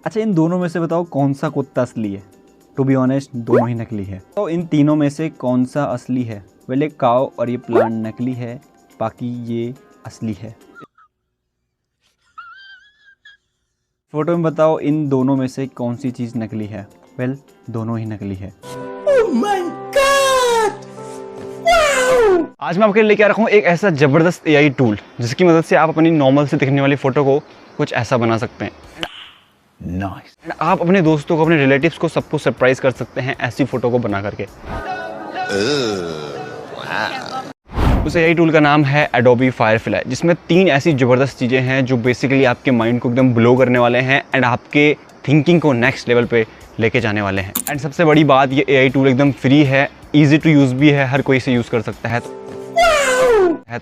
अच्छा, इन दोनों में से बताओ कौन सा कुत्ता असली है? टू बी ऑनेस्ट दोनों ही नकली है। तो इन तीनों में से कौन सा असली है? वेल, एक काव और ये प्लांट नकली है, बाकी ये असली है। फोटो में बताओ इन दोनों में से कौन सी चीज़ नकली है? वेल, दोनों ही नकली है। Oh my God! Wow! आज मैं आपके लिए लेके आ रखा हूँ एक ऐसा ज़बरदस्त AI टूल जिसकी मदद से आप अपनी नॉर्मल से दिखने वाली फ़ोटो को कुछ ऐसा बना सकते हैं। Nice. आप अपने दोस्तों को, अपने रिलेटिव्स को, सबको सरप्राइज कर सकते हैं ऐसी फ़ोटो को बना करके। उस AI टूल का नाम है Adobe Firefly, जिसमें 3 ऐसी ज़बरदस्त चीज़ें हैं जो बेसिकली आपके माइंड को एकदम ब्लो करने वाले हैं एंड आपके थिंकिंग को नेक्स्ट लेवल पे लेके जाने वाले हैं। एंड सबसे बड़ी बात, ये AI टूल एकदम फ्री है, ईजी टू यूज़ भी है, हर कोई इसे यूज़ कर सकता है।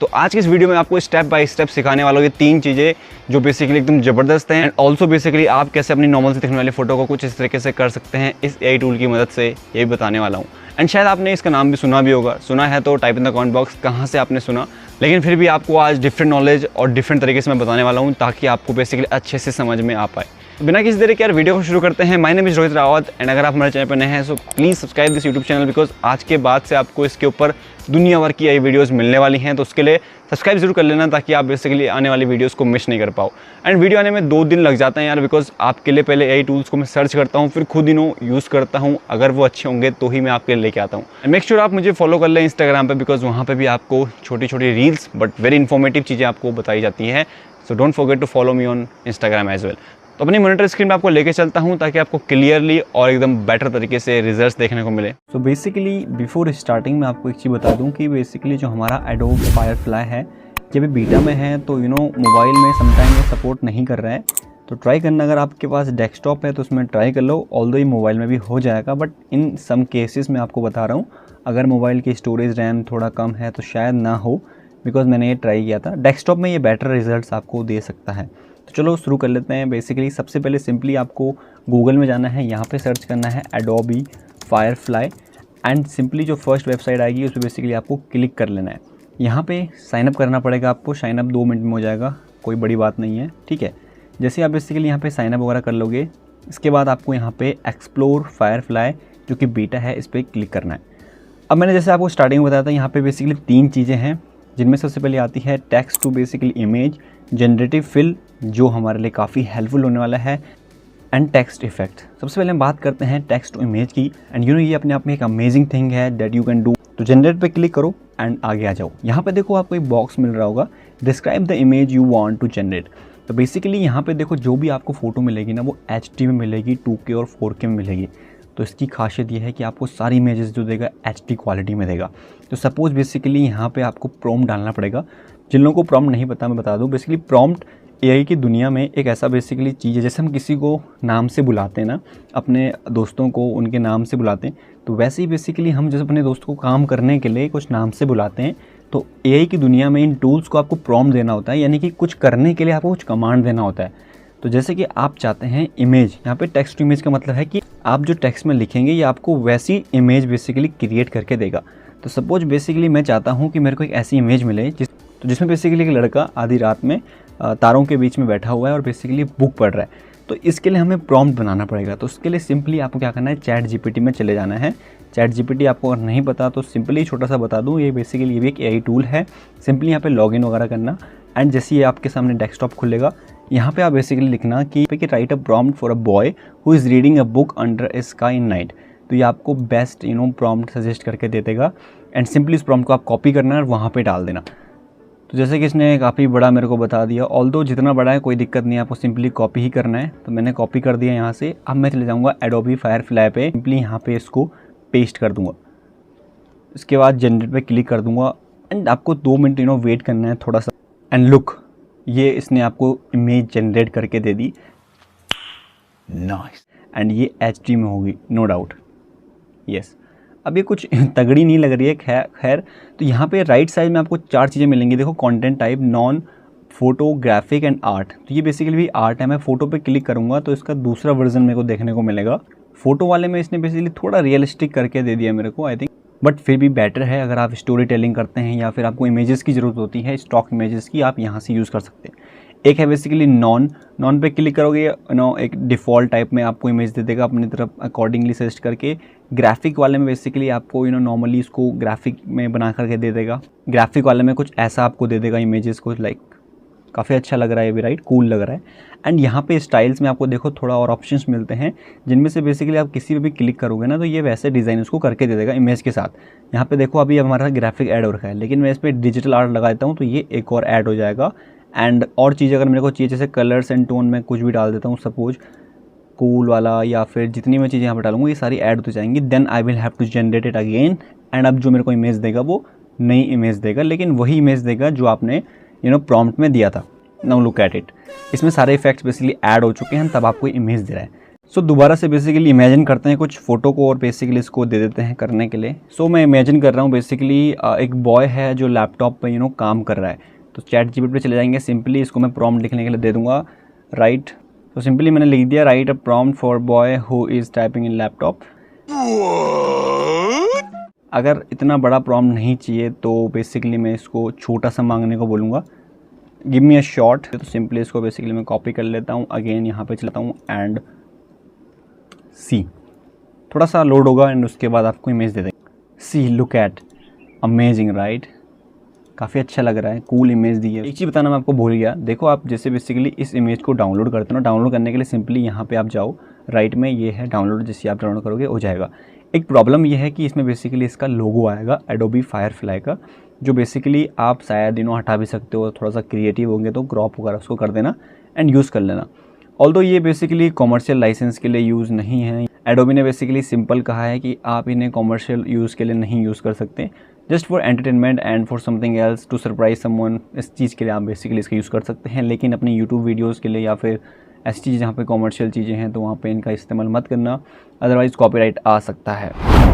तो आज की इस वीडियो में आपको स्टेप बाय स्टेप सिखाने वाला हूँ ये 3 चीज़ें जो बेसिकली एकदम ज़बरदस्त हैं एंड ऑल्सो बेसिकली आप कैसे अपनी नॉर्मल से दिखने वाली फ़ोटो को कुछ इस तरीके से कर सकते हैं इस AI टूल की मदद से, ये बताने वाला हूँ। एंड शायद आपने इसका नाम भी सुना भी होगा, सुना है तो type in the comment box कहाँ से आपने सुना, लेकिन फिर भी आपको आज डिफरेंट नॉलेज और डिफरेंट तरीके से मैं बताने वाला हूँ ताकि आपको बेसिकली अच्छे से समझ में आ पाए। बिना किसी देरी के यार वीडियो को शुरू करते हैं। My name is Rohit Rawat and अगर आप हमारे चैनल पर नए हैं so please subscribe this YouTube channel, because आज के बाद से आपको इसके ऊपर दुनिया भर की AI वीडियोस मिलने वाली हैं, तो उसके लिए सब्सक्राइब जरूर कर लेना ताकि आप बेसिकली आने वाली वीडियोस को मिस नहीं कर पाओ। एंड वीडियो आने में 2 दिन लग जाते हैं यार, बिकॉज आपके लिए पहले AI टूल्स को मैं सर्च करता हूँ, फिर खुद इन्हों यूज़ करता हूँ, अगर वो अच्छे होंगे तो ही मैं आपके लिए लेके आता हूँ। एंड मेक श्योर आप मुझे फॉलो कर लें इंस्टाग्राम पर, बिकॉज वहाँ पर भी आपको छोटी छोटी रील्स बट वेरी इन्फॉर्मेटिव चीज़ें आपको बताई जाती हैं। So don't forget to follow me on Instagram as well. तो अपनी मॉनिटर स्क्रीन पे आपको लेके चलता हूँ ताकि आपको क्लियरली और एकदम बेटर तरीके से रिजल्ट्स देखने को मिले। सो बेसिकली बिफोर स्टार्टिंग मैं आपको एक चीज़ बता दूं कि बेसिकली जो हमारा Adobe Firefly है ये भी बीटा में है, तो मोबाइल में समटाइम ये सपोर्ट नहीं कर रहा है। तो ट्राई करना, अगर आपके पास डेस्कटॉप है तो उसमें ट्राई कर लो, ऑल्दो ये मोबाइल में भी हो जाएगा, बट इन सम केसेस मैं आपको बता रहा हूँ अगर मोबाइल की स्टोरेज रैम थोड़ा कम है तो शायद ना हो, बिकॉज मैंने ये ट्राई किया था। डेस्कटॉप में ये बेटर रिजल्ट्स आपको दे सकता है। तो चलो शुरू कर लेते हैं। बेसिकली सबसे पहले सिंपली आपको गूगल में जाना है, यहाँ पे सर्च करना है Adobe Firefly एंड सिंपली जो फर्स्ट वेबसाइट आएगी उस पर बेसिकली आपको क्लिक कर लेना है। यहाँ पे साइन अप करना पड़ेगा आपको, साइन अप 2 मिनट में हो जाएगा, कोई बड़ी बात नहीं है, ठीक है। जैसे आप बेसिकली यहाँ पे साइन अप वगैरह कर लोगे, इसके बाद आपको यहाँ पे एक्सप्लोर Firefly जो कि बीटा है इस पर क्लिक करना है। अब मैंने जैसे आपको स्टार्टिंग में बताया था, यहाँ पे बेसिकली 3 चीज़ें हैं जिनमें सबसे पहले आती है text to basically image, generative fill जो हमारे लिए काफ़ी हेल्पफुल होने वाला है, एंड टेक्स्ट इफेक्ट। सबसे पहले हम बात करते हैं टेक्स्ट टू इमेज की, एंड ये अपने आप में एक अमेजिंग थिंग है दैट यू कैन डू। तो जनरेट पे क्लिक करो एंड आगे आ जाओ। यहाँ पे देखो आपको एक बॉक्स मिल रहा होगा, describe the image you want to generate. तो बेसिकली यहाँ पे देखो जो भी आपको फोटो मिलेगी ना वो HD में मिलेगी, 2K और 4K में मिलेगी। तो इसकी खासियत ये है कि आपको सारी इमेजेस जो देगा HD क्वालिटी में देगा। तो सपोज बेसिकली यहाँ पे आपको प्रॉम्प्ट डालना पड़ेगा। जिन लोगों को प्रॉम्प्ट नहीं पता मैं बता दूँ, बेसिकली प्रॉम्प्ट AI की दुनिया में एक ऐसा बेसिकली चीज़ है, जैसे हम किसी को नाम से बुलाते हैं ना, अपने दोस्तों को उनके नाम से बुलाते हैं, तो वैसे ही बेसिकली हम जैसे अपने दोस्तों को काम करने के लिए कुछ नाम से बुलाते हैं। तो AI की दुनिया में इन टूल्स को आपको प्रॉम्प्ट देना होता है, यानी कि कुछ करने के लिए आपको कुछ कमांड देना होता है। तो जैसे कि आप चाहते हैं इमेज, यहाँ पे टेक्स्ट टू इमेज का मतलब है कि आप जो टेक्स्ट में लिखेंगे ये आपको वैसी इमेज बेसिकली क्रिएट करके देगा। तो सपोज बेसिकली मैं चाहता हूँ कि मेरे को एक ऐसी इमेज मिले जिसमें बेसिकली एक लड़का आधी रात में तारों के बीच में बैठा हुआ है और बेसिकली बुक पढ़ रहा है। तो इसके लिए हमें प्रॉम्प्ट बनाना पड़ेगा। तो उसके लिए सिंपली आपको क्या करना है, ChatGPT में चले जाना है। ChatGPT आपको अगर नहीं पता तो सिंपली छोटा सा बता दूँ, ये बेसिकली ये भी एक AI टूल है। सिंपली यहाँ पे लॉगिन वगैरह करना एंड जैसे ये आपके सामने डेस्कटॉप खुलेगा, यहाँ पे आप बेसिकली लिखना कि right a prompt for a boy who is reading a book under A sky in night. तो ये आपको बेस्ट प्रॉम्प्ट सजेस्ट करके दे देगा एंड सिंपली इस प्रॉम्प्ट को आप कॉपी करना है और वहाँ पे डाल देना। तो जैसे कि इसने काफ़ी बड़ा मेरे को बता दिया, ऑल्दो जितना बड़ा है कोई दिक्कत नहीं है, आपको सिंपली कॉपी ही करना है। तो मैंने कॉपी कर दिया यहाँ से। अब मैं चले जाऊँगा Adobe Firefly पे, सिंपली यहाँ पे इसको पेस्ट कर दूँगा। इसके बाद जनरेट पे क्लिक कर दूँगा एंड आपको 2 मिनट वेट करना है थोड़ा सा। एंड लुक, ये इसने आपको इमेज जनरेट करके दे दी। Nice. एंड ये HD में होगी, नो डाउट, यस। अब ये कुछ तगड़ी नहीं लग रही है, खैर। तो यहाँ पे राइट साइड में आपको 4 चीज़ें मिलेंगी। देखो, content type, non, photographic and art. तो ये बेसिकली भी आर्ट है। मैं फ़ोटो पे क्लिक करूँगा तो इसका दूसरा वर्जन मेरे को देखने को मिलेगा। फ़ोटो वाले में इसने बेसिकली थोड़ा रियलिस्टिक करके दे दिया मेरे को, आई थिंक, बट फिर भी बेटर है। अगर आप स्टोरी टेलिंग करते हैं या फिर आपको इमेजेस की ज़रूरत होती है, स्टॉक इमेजेस की, आप यहाँ से यूज़ कर सकते हैं। एक है बेसिकली नॉन पे क्लिक करोगे एक डिफ़ॉल्ट टाइप में आपको इमेज दे देगा अपनी तरफ अकॉर्डिंगली सजेस्ट करके। ग्राफिक वाले में बेसिकली आपको नॉर्मली इसको ग्राफिक में बना करके दे देगा। ग्राफिक वाले में कुछ ऐसा आपको दे देगा इमेजेस को, लाइक काफ़ी अच्छा लग रहा है ये भी, राइट, कूल लग रहा है। एंड यहाँ पे स्टाइल्स में आपको देखो थोड़ा और ऑप्शंस मिलते हैं, जिनमें से बेसिकली आप किसी पे भी क्लिक करोगे ना तो ये वैसे डिज़ाइन उसको करके दे देगा इमेज के साथ। यहाँ पे देखो अभी हमारा ग्राफिक ऐड हो रखा है, लेकिन मैं इस पर डिजिटल आर्ट लगा देता हूँ तो ये एक और ऐड हो जाएगा। एंड और चीज़ अगर मेरे को चाहिए, जैसे कलर्स एंड टोन में कुछ भी डाल देता हूँ, सपोज कूल वाला या फिर जितनी मैं चीज़ें यहाँ पर डालूंगा ये सारी ऐड होती जाएंगी। Then I will have to generate it again. And अब जो मेरे को इमेज देगा वो नई इमेज देगा, लेकिन वही इमेज देगा जो आपने प्रॉम्प्ट में दिया था। नाउ लुक एट इट, इसमें सारे इफेक्ट्स बेसिकली ऐड हो चुके हैं, तब आपको इमेज दे रहा है। सो दोबारा से बेसिकली इमेजिन करते हैं कुछ फ़ोटो को और बेसिकली इसको दे देते हैं करने के लिए। सो मैं इमेजिन कर रहा हूँ बेसिकली एक बॉय है जो लैपटॉप पे काम कर रहा है। तो चैट जीपीटी पे चले जाएंगे, सिंपली इसको मैं प्रॉम्प्ट लिखने के लिए दे दूँगा राइट। तो सिंपली मैंने लिख दिया right a prompt for boy who is typing in laptop. अगर इतना बड़ा प्रॉम्प्ट नहीं चाहिए तो बेसिकली मैं इसको छोटा सा मांगने को बोलूँगा, गिव मी अ शॉट। तो सिंपली इसको बेसिकली मैं कॉपी कर लेता हूँ, अगेन यहाँ पे चलाता हूँ एंड सी, थोड़ा सा लोड होगा एंड उसके बाद आपको इमेज दे देंगे। सी, लुक एट, अमेजिंग राइट, काफ़ी अच्छा लग रहा है, कूल इमेज दी है। एक चीज़ बताना मैं आपको भूल गया, देखो आप जैसे बेसिकली इस इमेज को डाउनलोड करते हो ना, डाउनलोड करने के लिए सिंपली यहाँ पे आप जाओ, राइट में ये है डाउनलोड, जैसे आप डाउनलोड करोगे हो जाएगा। एक प्रॉब्लम ये है कि इसमें बेसिकली इसका लोगो आएगा एडोबी फायरफ्लाई का, जो बेसिकली आप शायद हटा भी सकते हो, थोड़ा सा क्रिएटिव होंगे तो क्रॉप वगैरह उसको कर देना एंड यूज़ कर लेना। ऑल्दो ये बेसिकली कॉमर्शियल लाइसेंस के लिए यूज़ नहीं है। एडोबी ने बेसिकली सिंपल कहा है कि आप इन्हें कॉमर्शियल यूज़ के लिए नहीं यूज़ कर सकते, just for entertainment and for something else to surprise someone, इस चीज़ के लिए आप बेसिकली इसका यूज़ कर सकते हैं। लेकिन अपने यूट्यूब वीडियोज़ के लिए या फिर ऐसी चीज़ जहाँ पे कॉमर्शियल चीज़ें हैं तो वहाँ पे इनका इस्तेमाल मत करना, अदरवाइज़ कॉपीराइट आ सकता है।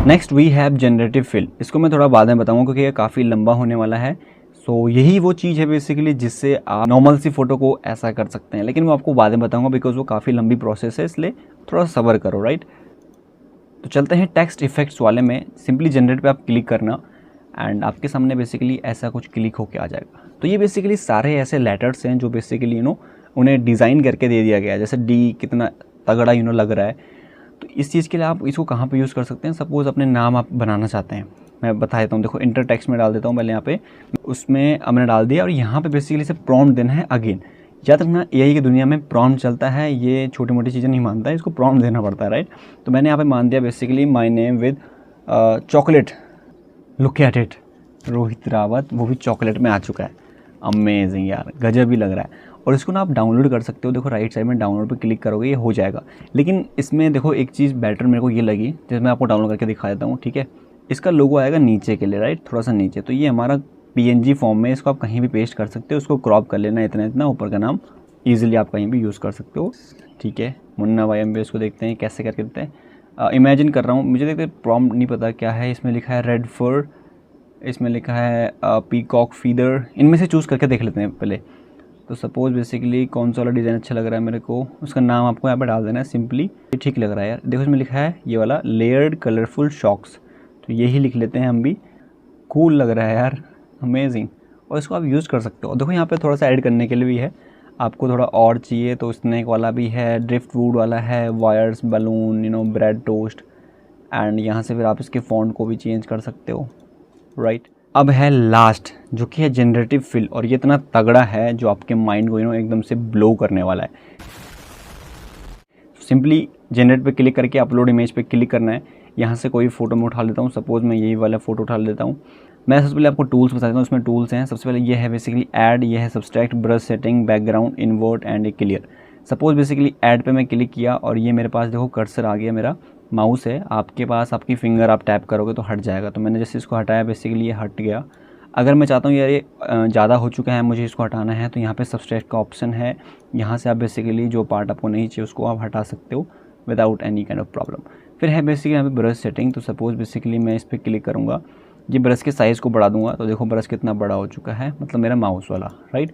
Next we have generative fill, इसको मैं थोड़ा बाद में बताऊँगा क्योंकि ये काफ़ी लंबा होने वाला है। सो यही वो चीज़ है बेसिकली जिससे आप नॉर्मल सी फ़ोटो को ऐसा कर सकते हैं, लेकिन मैं आपको बाद में बताऊँगा बिकॉज वो काफ़ी लंबी प्रोसेस है, इसलिए थोड़ा सब्र करो राइट। तो चलते हैं टेक्स्ट इफेक्ट्स वाले में। सिंपली जनरेट पे आप क्लिक करना एंड आपके सामने बेसिकली ऐसा कुछ क्लिक होके आ जाएगा। तो ये बेसिकली सारे ऐसे लेटर्स हैं जो बेसिकली उन्हें डिज़ाइन करके दे दिया गया है, जैसे डी कितना तगड़ा लग रहा है। तो इस चीज़ के लिए आप इसको कहाँ पे यूज़ कर सकते हैं, सपोज़ अपने नाम आप बनाना चाहते हैं, मैं बता देता हूँ। देखो इंटर टेक्स्ट में डाल देता हूँ पहले, यहाँ पे उसमें हमने डाल दिया और यहाँ पे बेसिकली से प्रॉम्प्ट देना है अगेन। याद रखना एआई की दुनिया में प्रॉम्प्ट चलता है, ये छोटी मोटी चीज़ें नहीं मानता है, इसको प्रॉम्प्ट देना पड़ता है राइट। तो मैंने यहाँ पे मान दिया basically my name with chocolate, look at it, Rohit Rawat, वो भी चॉकलेट में आ चुका है। अमेजिंग यार, गजब भी लग रहा है। और इसको ना आप डाउनलोड कर सकते हो, देखो राइट साइड में डाउनलोड पे क्लिक करोगे ये हो जाएगा। लेकिन इसमें देखो एक चीज़ बेटर मेरे को ये लगी, जैसे मैं आपको डाउनलोड करके दिखा देता हूँ, ठीक है। इसका लोगो आएगा नीचे के लिए राइट, थोड़ा सा नीचे। तो ये हमारा PNG फॉर्म में, इसको आप कहीं भी पेस्ट कर सकते हो, उसको क्रॉप कर लेना इतना इतना, ऊपर का नाम ईजिली आप कहीं भी यूज़ कर सकते हो, ठीक है। मुन्ना YMB, इसको देखते हैं कैसे करके देते हैं। इमेजिन कर रहा हूँ, मुझे देखते प्रॉम्प्ट नहीं पता क्या है, इसमें लिखा है रेड फर, इसमें लिखा है पीकॉक फीदर, इनमें से चूज़ करके देख लेते हैं पहले। तो सपोज़ बेसिकली कौन सा वाला डिज़ाइन अच्छा लग रहा है मेरे को, उसका नाम आपको यहाँ पे डाल देना है सिंपली, ठीक लग रहा है यार। देखो इसमें लिखा है ये वाला लेयर्ड कलरफुल शॉक्स, तो यही लिख लेते हैं हम भी, कूल लग रहा है यार, अमेजिंग। और इसको आप यूज़ कर सकते हो। देखो यहाँ पे थोड़ा सा ऐड करने के लिए भी है, आपको थोड़ा और चाहिए तो स्नैक वाला भी है, ड्रिफ्ट वुड वाला है, wires, balloon, bread toast, and यहाँ से फिर आप इसके फ़ॉन्ट को भी चेंज कर सकते हो राइट। अब है लास्ट जो कि है जनरेटिव फिल, और ये इतना तगड़ा है जो आपके माइंड को एकदम से ब्लो करने वाला है। सिंपली जनरेट पे क्लिक करके अपलोड इमेज पे क्लिक करना है। यहाँ से कोई फ़ोटो मैं उठा लेता हूँ, सपोज़ मैं यही वाला फ़ोटो उठा लेता हूँ। मैं सबसे पहले आपको टूल्स बता देता हूँ, इसमें टूल्स हैं। सबसे पहले ये है बेसिकली ऐड, ये है subtract, brush setting, background, invert and clear. Suppose basically add पे मैं क्लिक किया और ये मेरे पास देखो कर्सर आ गया, मेरा माउस है, आपके पास आपकी फिंगर आप टैप करोगे तो हट जाएगा। तो मैंने जैसे इसको हटाया बेसिकली ये हट गया। अगर मैं चाहता हूँ यार ये ज़्यादा हो चुका है, मुझे इसको हटाना है, तो यहाँ पे सब्सट्रैक्ट का ऑप्शन है, यहाँ से आप बेसिकली जो पार्ट आपको नहीं चाहिए उसको आप हटा सकते हो without any kind of problem. फिर है बेसिकली यहाँ पे ब्रश सेटिंग। तो सपोज़ बेसिकली मैं इस पर क्लिक करूँगा, ये ब्रश के साइज़ को बढ़ा दूँगा, तो देखो ब्रश कितना बड़ा हो चुका है, मतलब मेरा माउस वाला राइट।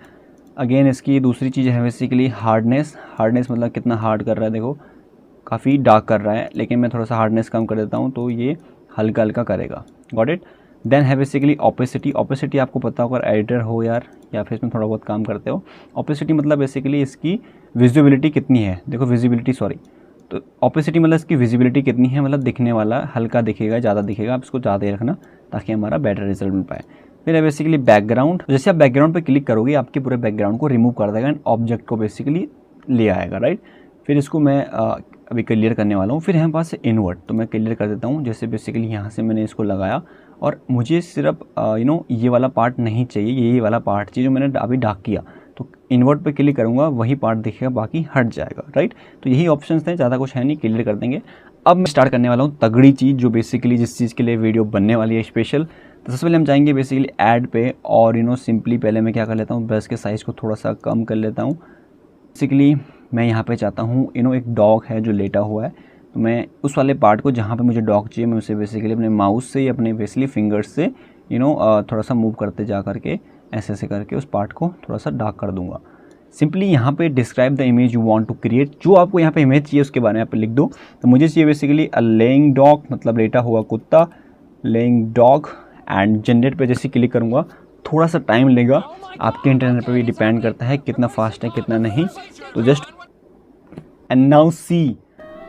अगेन इसकी दूसरी चीज़ है बेसिकली हार्डनेस, हार्डनेस मतलब कितना हार्ड कर रहा है, देखो काफ़ी डार्क कर रहा है, लेकिन मैं थोड़ा सा हार्डनेस कम कर देता हूँ तो ये हल्का हल्का करेगा, गॉट इट। देन है बेसिकली ओपेसिटी। ओपेसिटी आपको पता होगा, एडिटर हो यार या फिर इसमें थोड़ा बहुत काम करते हो। ओपेसिटी मतलब बेसिकली इसकी विजिबिलिटी कितनी है। देखो विजिबिलिटी, सॉरी, तो ओपेसिटी मतलब इसकी विजिबिलिटी कितनी है, मतलब दिखने वाला हल्का दिखेगा, ज़्यादा दिखेगा, आप इसको ज़्यादा ही रखना ताकि हमारा बेटर रिजल्ट मिल पाए। फिर है बेसिकली बैकग्राउंड। जैसे आप बैकग्राउंड पे क्लिक करोगे आपके पूरे बैकग्राउंड को रिमूव कर देगा एंड ऑब्जेक्ट को बेसिकली ले आएगा, राइट। फिर इसको मैं अभी क्लियर करने वाला हूँ। फिर यहाँ पास इन्वर्ट, तो मैं क्लियर कर देता हूँ। जैसे बेसिकली यहाँ से मैंने इसको लगाया और मुझे सिर्फ ये वाला पार्ट नहीं चाहिए, ये वाला पार्ट चाहिए जो मैंने अभी डार्क किया, तो इन्वर्ट पे क्लिक करूँगा वही पार्ट दिखेगा, बाकी हट जाएगा, राइट। तो यही ऑप्शंस थे, ज़्यादा कुछ है नहीं, क्लियर कर देंगे। अब मैं स्टार्ट करने वाला हूँ तगड़ी चीज़, जो बेसिकली जिस चीज़ के लिए वीडियो बनने वाली है स्पेशल। तो सबसे पहले हम जाएंगे बेसिकली ऐड पे और सिंपली पहले मैं क्या कर लेता हूँ, ब्रश के साइज़ को थोड़ा सा कम कर लेता हूँ। बेसिकली मैं यहाँ पे चाहता हूँ एक डॉग है जो लेटा हुआ है, तो मैं उस वाले पार्ट को जहाँ पे मुझे डॉग चाहिए मैं उसे बेसिकली अपने माउस से या अपने बेसिकली फिंगर्स से थोड़ा सा मूव करते जा करके ऐसे ऐसे करके उस पार्ट को थोड़ा सा डार्क कर दूँगा। सिंपली यहाँ पे describe the image you want to create, जो आपको यहाँ पे इमेज चाहिए उसके बारे में आप लिख दो। तो मुझे चाहिए बेसिकली अ लेइंग डॉग, मतलब लेटा हुआ कुत्ता, लेइंग डॉग, एंड जनरेट पे जैसे क्लिक करूँगा थोड़ा सा टाइम लेगा, आपके इंटरनेट पे भी डिपेंड करता है कितना फास्ट है कितना नहीं। तो just and now see,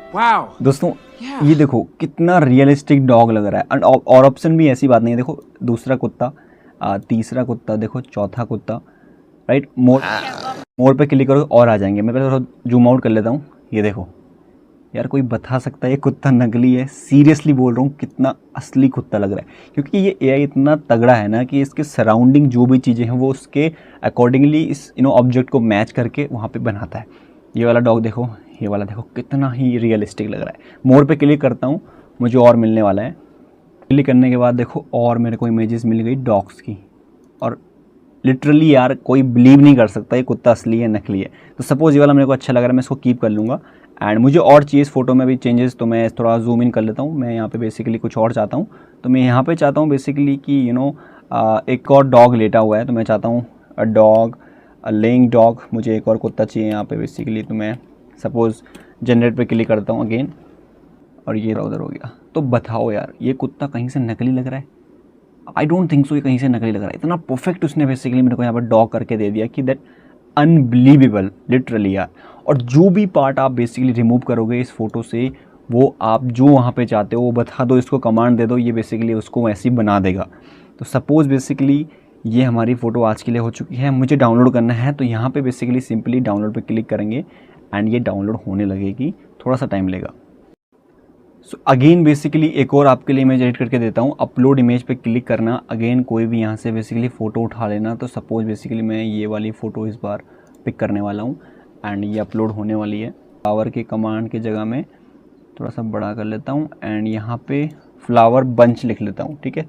Wow. दोस्तों ये देखो कितना रियलिस्टिक डॉग लग रहा है। और ऑप्शन भी ऐसी बात नहीं है, देखो दूसरा कुत्ता, तीसरा कुत्ता, देखो चौथा कुत्ता, राइट। मोर पे क्लिक करो और आ जाएंगे। मैं पहले थोड़ा जूम आउट कर लेता हूँ। ये देखो यार, कोई बता सकता है ये कुत्ता नकली है? सीरियसली बोल रहा हूँ, कितना असली कुत्ता लग रहा है, क्योंकि ये एआई इतना तगड़ा है ना कि इसके सराउंडिंग जो भी चीज़ें हैं वो उसके अकॉर्डिंगली इस ऑब्जेक्ट को मैच करके वहाँ पे बनाता है। ये वाला डॉग देखो, ये वाला देखो, कितना ही रियलिस्टिक लग रहा है। मोर पे क्लिक करता हूँ, मुझे और मिलने वाला है। क्लिक करने के बाद देखो और मेरे को इमेजेस मिल गई डॉग्स की, और लिटरली यार कोई बिलीव नहीं कर सकता ये कुत्ता असली है नकली है। तो सपोज़ ये वाला मेरे को अच्छा लग रहा है, मैं इसको कीप कर लूँगा। एंड मुझे और चाहिए इस फोटो में भी चेंजेस, तो मैं थोड़ा जूम इन कर लेता हूँ। मैं यहाँ पे बेसिकली कुछ और चाहता हूँ, तो मैं यहाँ पे चाहता हूँ बेसिकली कि एक और डॉग लेटा हुआ है, तो मैं चाहता हूँ a dog, a laying dog, मुझे एक और कुत्ता चाहिए यहाँ पे बेसिकली। तो मैं सपोज़ जनरेट पे क्लिक करता हूँ अगेन, और ये उधर हो गया। तो बताओ यार ये कुत्ता कहीं से नकली लग रहा है? आई डोंट थिंक सो ये कहीं से नकली लग रहा है। इतना परफेक्ट उसने बेसिकली मेरे को यहाँ पर डॉग करके दे दिया कि दैट अनबिलीवेबल लिटरली यार। और जो भी पार्ट आप बेसिकली रिमूव करोगे इस फोटो से, वो आप जो वहाँ पे चाहते हो वो बता दो, इसको कमांड दे दो, ये बेसिकली उसको ऐसे ही बना देगा। तो सपोज़ बेसिकली ये हमारी फ़ोटो आज के लिए हो चुकी है, मुझे डाउनलोड करना है, तो यहाँ पे बेसिकली सिंपली डाउनलोड पे क्लिक करेंगे एंड ये डाउनलोड होने लगेगी, थोड़ा सा टाइम लेगा। सो अगेन बेसिकली एक और आपके लिए इमेज एडिट करके देता हूँ। अपलोड इमेज पे क्लिक करना, अगेन कोई भी यहाँ से बेसिकली फ़ोटो उठा लेना। तो सपोज़ बेसिकली मैं ये वाली फ़ोटो इस बार पिक करने वाला हूँ एंड ये अपलोड होने वाली है। फ्लावर के कमांड की जगह में थोड़ा सा बड़ा कर लेता हूँ एंड यहाँ पे फ्लावर बंच लिख लेता हूँ, ठीक है।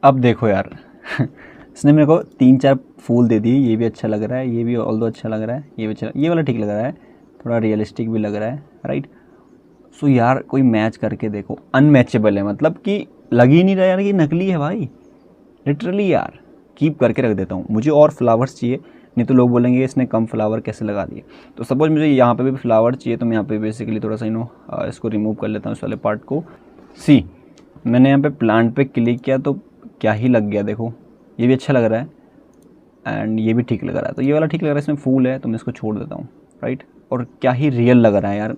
अब देखो यार इसने मेरे को 3-4 फूल दे दिए, ये भी अच्छा लग रहा है, ये भी ऑल्दो अच्छा लग रहा है, ये भी अच्छा, ये वाला ठीक लग रहा है, थोड़ा रियलिस्टिक भी लग रहा है, राइट। सो यार कोई मैच करके देखो, अनमैचेबल है, मतलब कि लग ही नहीं रहा यार कि नकली है भाई, लिटरली यार। कीप करके रख देता हूँ, मुझे और फ्लावर्स चाहिए, नहीं तो लोग बोलेंगे इसने कम फ्लावर कैसे लगा दिए। तो सपोज मुझे यहाँ पे भी फ्लावर चाहिए, तो मैं यहाँ पे बेसिकली थोड़ा सा इसको रिमूव कर लेता हूँ, इस वाले पार्ट को। सी मैंने यहाँ पे प्लांट पे क्लिक किया तो क्या ही लग गया, देखो ये भी अच्छा लग रहा है एंड ये भी ठीक लग रहा है। तो ये वाला ठीक लग रहा है, इसमें फूल है तो मैं इसको छोड़ देता हूँ, राइट। और क्या ही रियल लग रहा है यार,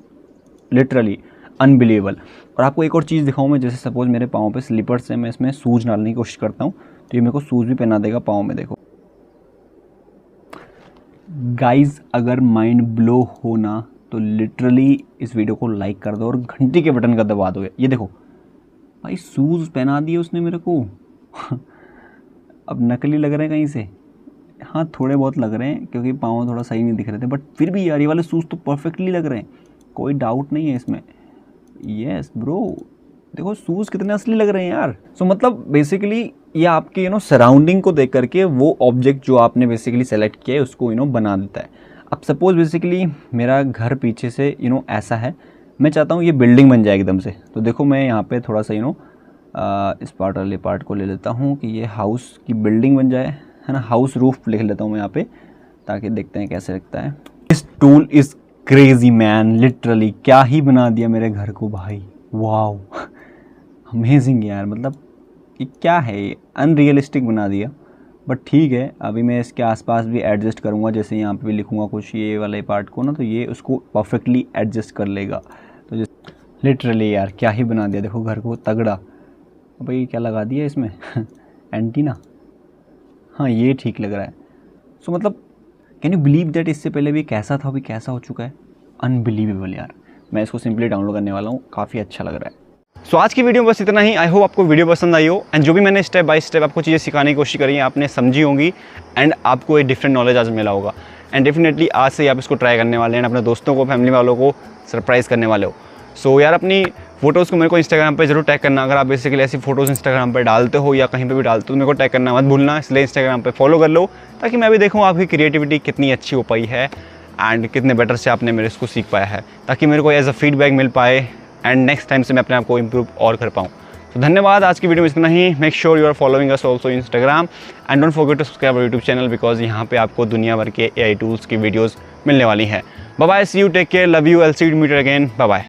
लिटरली अनबिलीवेबल। और आपको एक और चीज़ दिखाऊँ मैं, जैसे सपोज़ मेरे पाँव पे स्लीपर्स हैं, मैं इसमें शूज़ डालने की कोशिश करता हूँ तो ये मेरे को शूज़ भी पहना देगा पाँव में। देखो गाइज़, अगर माइंड ब्लो हो ना तो लिटरली इस वीडियो को लाइक कर दो और घंटी के बटन का दबा दो। ये देखो भाई शूज़ पहना दिए उसने मेरे को अब नकली लग रहे हैं कहीं से? हाँ थोड़े बहुत लग रहे हैं क्योंकि पाँव थोड़ा सही नहीं दिख रहे थे, बट फिर भी यार ये वाले शूज़ तो परफेक्टली लग रहे हैं, कोई डाउट नहीं है इसमें। यस ब्रो, देखो शूज़ कितने असली लग रहे हैं यार। सो मतलब बेसिकली ये आपके सराउंडिंग को देख करके वो ऑब्जेक्ट जो आपने बेसिकली सेलेक्ट किया है उसको बना देता है। अब सपोज़ बेसिकली मेरा घर पीछे से ऐसा है, मैं चाहता हूँ ये बिल्डिंग बन जाए एकदम से। तो देखो मैं यहाँ पे थोड़ा सा इस पार्ट वाले पार्ट को ले लेता हूँ कि ये हाउस की बिल्डिंग बन जाए, है ना। हाउस रूफ लिख लेता हूँ मैं यहाँ पे, ताकि देखते हैं कैसे लगता है। This tool is crazy man, literally क्या ही बना दिया मेरे घर को भाई, वाओ अमेजिंग यार। मतलब ये क्या है, ये अनरियलिस्टिक बना दिया। बट ठीक है, अभी मैं इसके आसपास भी एडजस्ट करूँगा, जैसे यहाँ पे भी लिखूँगा कुछ ये वाले पार्ट को ना, तो ये उसको परफेक्टली एडजस्ट कर लेगा। तो लिटरली यार क्या ही बना दिया, देखो घर को तगड़ा। भाई क्या लगा दिया इसमें एंटीना, हाँ ये ठीक लग रहा है। सो मतलब कैन यू बिलीव दैट इससे पहले भी कैसा था, अभी कैसा हो चुका है, अनबिलीवेबल यार। मैं इसको सिंपली डाउनलोड करने वाला हूँ, काफ़ी अच्छा लग रहा है। सो आज की वीडियो में बस इतना ही। आई होप आपको वीडियो पसंद आई हो एंड जो भी मैंने स्टेप बाय स्टेप आपको चीज़ें सिखाने की कोशिश करी है आपने समझी होंगी एंड आपको एक डिफरेंट नॉलेज आज मिला होगा। एंड डेफिनेटली आज से ही आप इसको ट्राई करने वाले हैं, अपने दोस्तों को, फैमिली वालों को सरप्राइज़ करने वाले हो। सो यार अपनी फोटोज़ को मेरे को इंस्टाग्राम पे जरूर टैग करना। अगर आप बेसिकली ऐसी फोटोज़ इंस्टाग्राम पे डालते हो या कहीं पे भी डालते हो तो मेरे को टैग करना मत भूलना। इसलिए इंस्टाग्राम पे फॉलो कर लो ताकि मैं भी देखूँ आपकी क्रिएटिविटी कितनी अच्छी हो पाई है एंड कितने बेटर से आपने मेरे इसको सीख पाया है, ताकि मेरे को एज अ फीडबैक मिल पाए एंड नेक्स्ट टाइम से मैं अपने आप को इम्प्रूव और कर पाऊँ। तो धन्यवाद, आज की वीडियो में इतना ही। Make sure you are following us also Instagram and don't forget to subscribe YouTube channel because यहाँ पे आपको दुनिया भर के AI टूल्स की वीडियोज़ मिलने वाली हैं। Bye bye, see you, take care, love you, I'll see you, meet you again, bye bye.